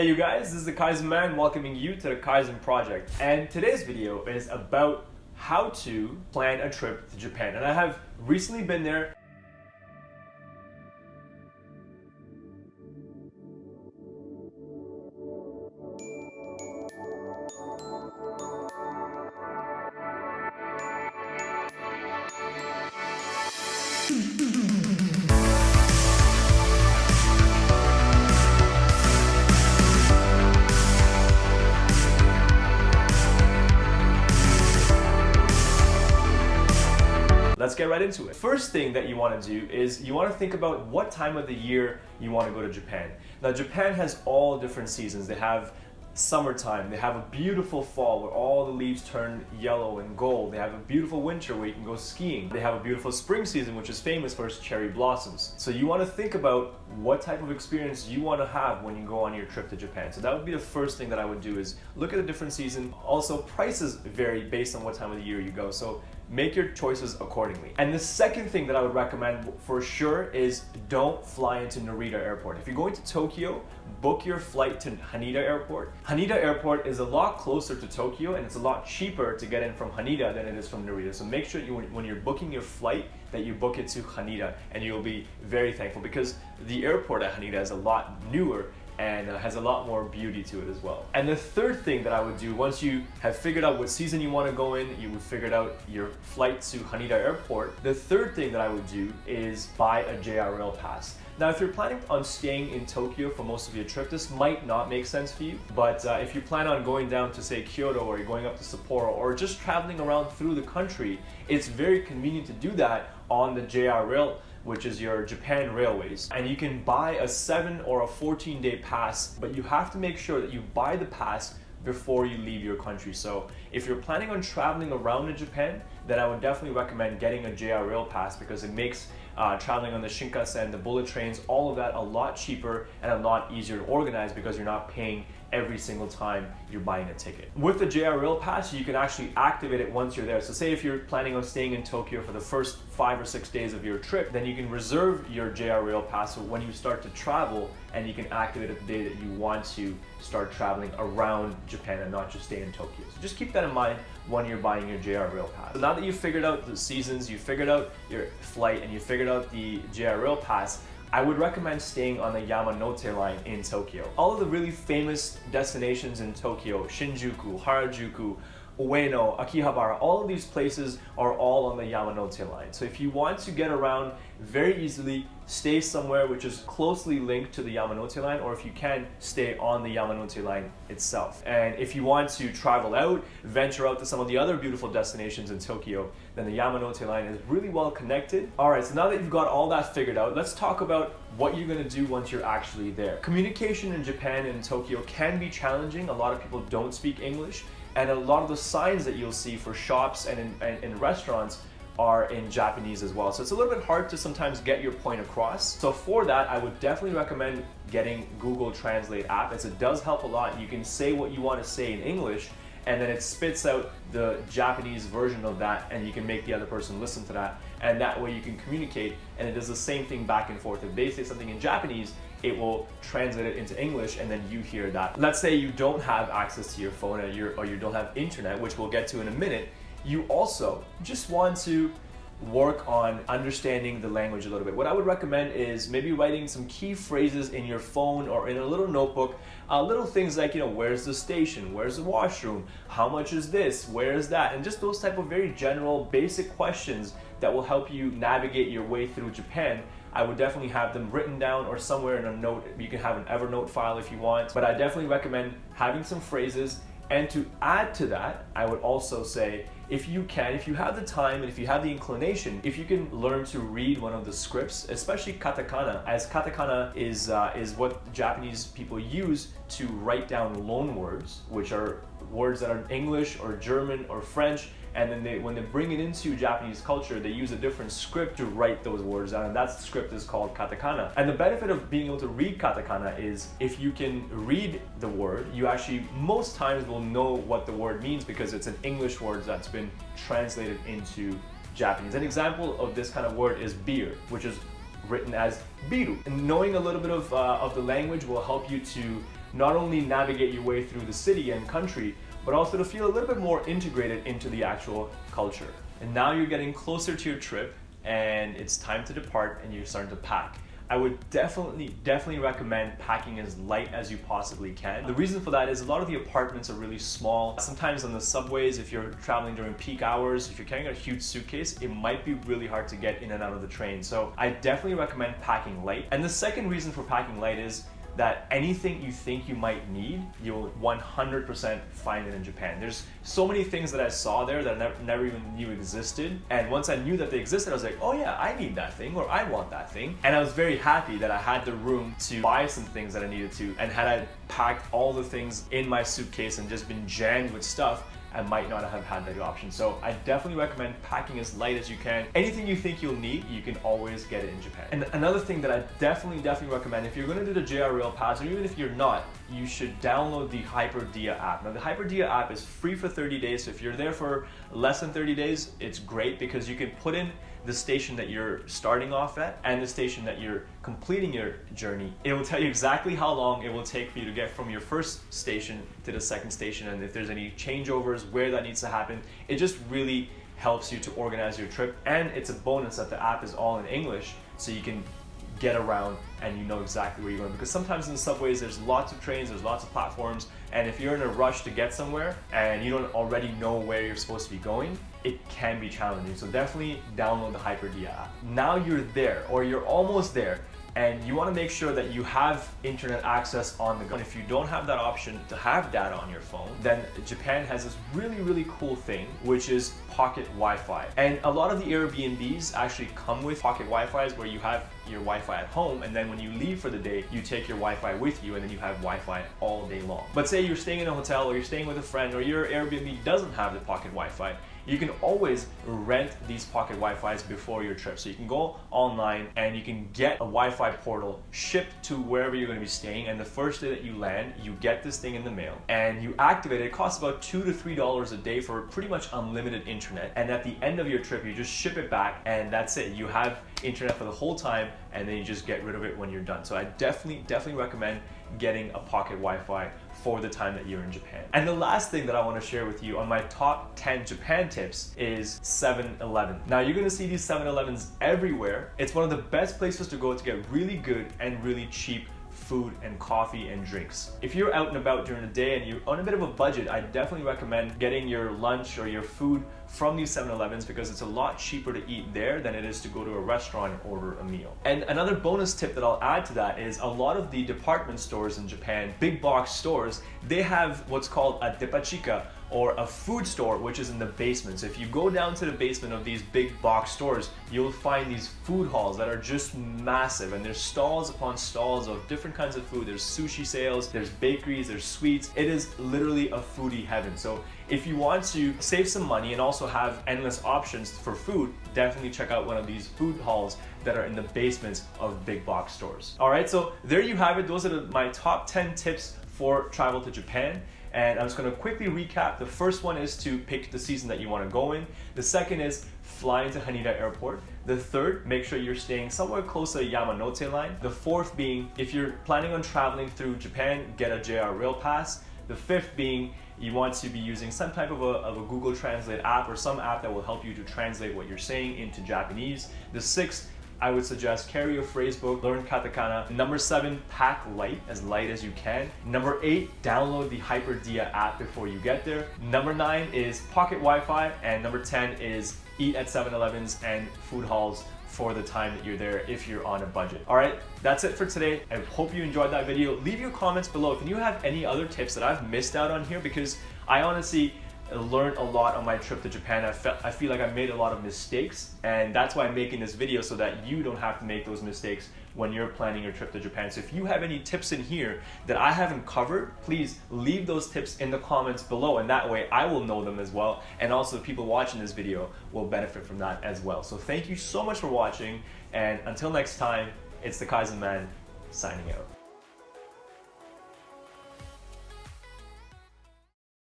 Hey you guys, this is the Kaizen man welcoming you to the Kaizen Project. And today's video is about how to plan a trip to Japan. And I have recently been there. Let's get right into it. First thing that you want to do is you want to think about what time of the year you want to go to Japan. Now Japan has all different seasons. They have summertime, they have a beautiful fall where all the leaves turn yellow and gold. They have a beautiful winter where you can go skiing. They have a beautiful spring season which is famous for its cherry blossoms. So you want to think about what type of experience you want to have when you go on your trip to Japan. So that would be the first thing that I would do, is look at the different seasons. Also, prices vary based on what time of the year you go. So make your choices accordingly. And the second thing that I would recommend for sure is don't fly into Narita Airport. If you're going to Tokyo, book your flight to Haneda Airport. Haneda Airport is a lot closer to Tokyo and it's a lot cheaper to get in from Haneda than it is from Narita. So make sure when you're booking your flight that you book it to Haneda, and you'll be very thankful because the airport at Haneda is a lot newer and has a lot more beauty to it as well. And the third thing that I would do, once you have figured out what season you want to go in, you would figured out your flight to Haneda Airport, the third thing that I would do is buy a JR Rail pass. Now, if you're planning on staying in Tokyo for most of your trip, this might not make sense for you, but if you plan on going down to say Kyoto, or you're going up to Sapporo, or just traveling around through the country, it's very convenient to do that on the JR Rail, which is your Japan Railways. And you can buy a 7 or a 14-day pass, but you have to make sure that you buy the pass before you leave your country. So if you're planning on traveling around in Japan, then I would definitely recommend getting a JR Rail pass because it makes traveling on the Shinkansen, the bullet trains, all of that a lot cheaper and a lot easier to organize because you're not paying every single time you're buying a ticket. With the JR Rail Pass, you can actually activate it once you're there. So say if you're planning on staying in Tokyo for the first 5 or 6 days of your trip, then you can reserve your JR Rail Pass so when you start to travel, and you can activate it the day that you want to start traveling around Japan and not just stay in Tokyo. So just keep that in mind when you're buying your JR Rail Pass. So now that you've figured out the seasons, you figured out your flight, and you figured out the JR Rail Pass, I would recommend staying on the Yamanote Line in Tokyo. All of the really famous destinations in Tokyo, Shinjuku, Harajuku, Ueno, Akihabara, all of these places are all on the Yamanote Line. So if you want to get around very easily, stay somewhere which is closely linked to the Yamanote Line, or if you can, stay on the Yamanote Line itself. And if you want to travel out, venture out to some of the other beautiful destinations in Tokyo, then the Yamanote Line is really well connected. Alright, so now that you've got all that figured out, let's talk about what you're going to do once you're actually there. Communication in Japan and Tokyo can be challenging. A lot of people don't speak English, and a lot of the signs that you'll see for shops and in restaurants are in Japanese as well. So it's a little bit hard to sometimes get your point across. So for that, I would definitely recommend getting Google Translate app, as it does help a lot. You can say what you want to say in English, and then it spits out the Japanese version of that, and you can make the other person listen to that, and that way you can communicate, and it does the same thing back and forth. If they say something in Japanese, it will translate it into English, and then you hear that. Let's say you don't have access to your phone, or you don't have internet, which we'll get to in a minute. You also just want to work on understanding the language a little bit. What I would recommend is maybe writing some key phrases in your phone or in a little notebook, little things like, where's the station, where's the washroom, how much is this, where is that, and just those type of very general basic questions that will help you navigate your way through Japan. I would definitely have them written down or somewhere in a note. You can have an Evernote file if you want, but I definitely recommend having some phrases. And to add to that, I would also say, if you have the time and if you have the inclination, if you can learn to read one of the scripts, especially Katakana, as Katakana is what Japanese people use to write down loan words, which are words that are English or German or French, and then when they bring it into Japanese culture, they use a different script to write those words down, and that script is called Katakana. And the benefit of being able to read Katakana is if you can read the word, you actually most times will know what the word means because it's an English word that's been translated into Japanese. An example of this kind of word is beer, which is written as biru. And knowing a little bit of the language will help you to not only navigate your way through the city and country, but also to feel a little bit more integrated into the actual culture. And now you're getting closer to your trip and it's time to depart and you're starting to pack. I would definitely recommend packing as light as you possibly can. The reason for that is a lot of the apartments are really small. Sometimes on the subways, if you're traveling during peak hours, if you're carrying a huge suitcase, it might be really hard to get in and out of the train. So I definitely recommend packing light. And the second reason for packing light is that anything you think you might need, you'll 100% find it in Japan. There's so many things that I saw there that I never even knew existed. And once I knew that they existed, I was like, oh yeah, I need that thing, or I want that thing. And I was very happy that I had the room to buy some things that I needed to. And had I packed all the things in my suitcase and just been jammed with stuff, I might not have had that option. So I definitely recommend packing as light as you can. Anything you think you'll need, you can always get it in Japan. And another thing that I definitely recommend, if you're gonna do the JR Rail Pass, or even if you're not, you should download the Hyperdia app. Now the Hyperdia app is free for 30 days. So if you're there for less than 30 days, it's great because you can put in the station that you're starting off at and the station that you're completing your journey. It will tell you exactly how long it will take for you to get from your first station to the second station, and if there's any changeovers, where that needs to happen. It just really helps you to organize your trip, and it's a bonus that the app is all in English, so you can get around and you know exactly where you're going. Because sometimes in the subways there's lots of trains, there's lots of platforms, and if you're in a rush to get somewhere and you don't already know where you're supposed to be going, it can be challenging. So definitely download the Hyperdia app. Now you're there, or you're almost there, and you want to make sure that you have internet access on the go. And if you don't have that option to have data on your phone, then Japan has this really cool thing, which is pocket Wi-Fi. And a lot of the Airbnbs actually come with pocket Wi-Fis where you have your Wi-Fi at home, and then when you leave for the day, you take your Wi-Fi with you, and then you have Wi-Fi all day long. But say you're staying in a hotel, or you're staying with a friend, or your Airbnb doesn't have the pocket Wi-Fi, you can always rent these pocket Wi-Fis before your trip. So you can go online and you can get a Wi-Fi portal shipped to wherever you're going to be staying, and the first day that you land, you get this thing in the mail and you activate it. It costs about $2 to $3 a day for pretty much unlimited internet, and at the end of your trip you just ship it back, and that's it. You have internet for the whole time, and then you just get rid of it when you're done. So I definitely recommend getting a pocket Wi-Fi for the time that you're in Japan. And the last thing that I want to share with you on my top 10 Japan tips is 7-Eleven. Now you're gonna see these 7-Elevens everywhere. It's one of the best places to go to get really good and really cheap food and coffee and drinks. If you're out and about during the day and you're on a bit of a budget, I definitely recommend getting your lunch or your food from these 7-Elevens, because it's a lot cheaper to eat there than it is to go to a restaurant and order a meal. And another bonus tip that I'll add to that is a lot of the department stores in Japan, big box stores, they have what's called a Depachika, or a food store, which is in the basement. So if you go down to the basement of these big box stores, you'll find these food halls that are just massive, and there's stalls upon stalls of different kinds of food. There's sushi sales, there's bakeries, there's sweets. It is literally a foodie heaven. So if you want to save some money and also have endless options for food, definitely check out one of these food halls that are in the basements of big box stores. All right, so there you have it. Those are my top 10 tips for travel to Japan. And I'm just going to quickly recap. The first one is to pick the season that you want to go in. The second is flying to Haneda Airport. The third, make sure you're staying somewhere close to the Yamanote Line. The fourth being, if you're planning on traveling through Japan, get a JR Rail Pass. The fifth being, you want to be using some type of a Google Translate app, or some app that will help you to translate what you're saying into Japanese. The sixth, I would suggest carry a phrase book, learn Katakana. Number 7, pack light as you can. Number 8, download the Hyperdia app before you get there. Number 9 is pocket Wi-Fi, and number 10 is eat at 7-Elevens and food halls for the time that you're there if you're on a budget. All right, that's it for today. I hope you enjoyed that video. Leave your comments below. Can you have any other tips that I've missed out on here? Because I honestly learned a lot on my trip to Japan. I feel like I made a lot of mistakes, and that's why I'm making this video, so that you don't have to make those mistakes when you're planning your trip to Japan. So if you have any tips in here that I haven't covered, please leave those tips in the comments below, and that way I will know them as well, and also the people watching this video will benefit from that as well. So thank you so much for watching, and until next time, it's the Kaizen Man signing out.